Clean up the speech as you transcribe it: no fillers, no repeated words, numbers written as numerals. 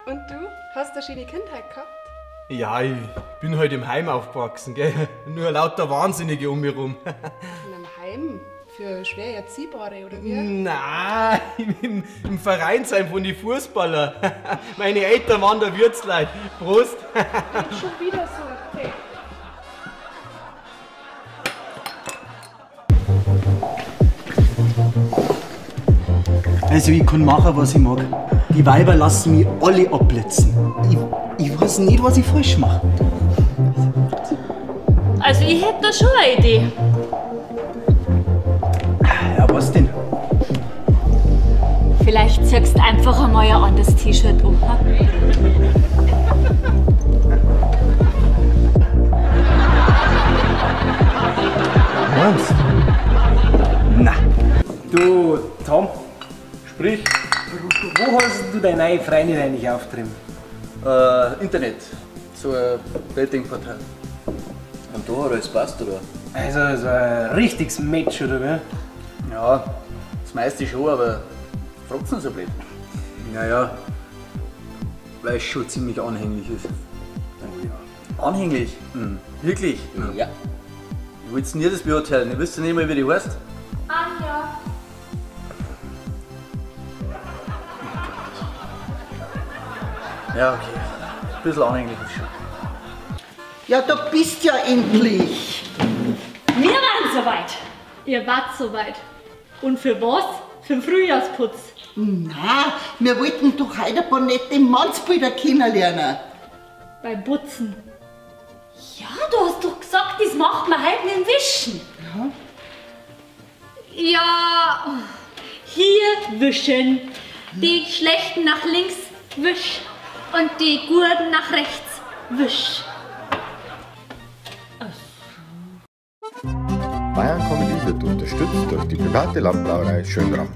Und du? Hast du eine schöne Kindheit gehabt? Ja, ich bin halt im Heim aufgewachsen, gell? Nur lauter Wahnsinnige um mich rum. In einem Heim? Für schwer Erziehbare, oder wie? Nein, im Vereinsheim von den Fußballer. Meine Eltern waren da Wirtsleute. Prost! Schon wieder so. Okay. Also ich kann machen, was ich mag. Die Weiber lassen mich alle abblitzen. Ich weiß nicht, was ich falsch mache. Also ich hätte da schon eine Idee. Ja, was denn? Vielleicht ziehst du einfach einmal ein anderes T-Shirt an. Ha? Meinst? Na. Du, Tom, Sprich, wo hast du deine neue Freundin eigentlich aufgetrieben? Internet, so ein Datingportal. Und da hat alles passt, oder? Also so ein richtiges Match, oder wie? Ja, das meiste schon, aber fragt's noch so blöd. naja, weil es schon ziemlich anhänglich ist. Oh ja. Anhänglich? Wirklich? Ja. Ich will's nie das beurteilen, ich wüsste nicht mal, wie die heißt. Anja. Ja, okay. Ein bisschen anhänglich ist schon. Ja, da bist ja endlich. Wir waren soweit. Ihr wart soweit. Und für was? Für den Frühjahrsputz. Na, wir wollten doch heute ein paar nette Mannsbilder kennenlernen. Beim Putzen. Ja, du hast doch gesagt, das macht man halt mit dem Wischen. Ja, hier wischen. Die schlechten nach links, wisch. Und die guten nach rechts, wisch. Bayern Comedy wird unterstützt durch die private Landbrauerei Schönram.